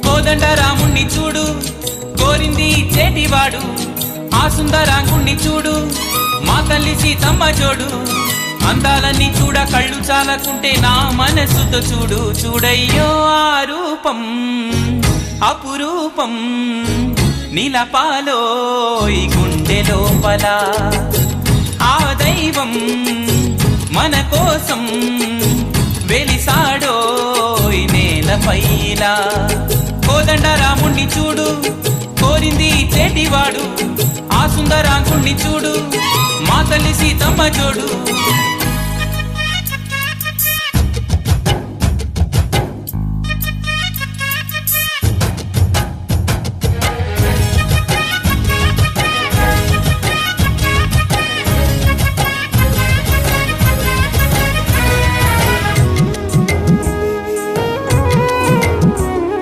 కోదండ రాముణ్ణి చూడు కోరింది చేటివాడు ఆ సుందరాంగుణ్ణి చూడు మా తల్లి సీతమ్మ జోడు అందాలన్నీ చూడ కళ్ళు చాలకుంటే నా మనసుతో చూడు చూడయ్యో ఆ రూపం అపురూపం నీలపాలో ఈ గుండె లోపల ఆ దైవం మన కోసం వెలిసాడో ఈ నేలపైలా కోదండ రాముణ్ణి చూడు కోరింది చేటివాడు ఆ సుందరాంగుణ్ణి చూడు మా తల్లి సీతమ్మ జోడు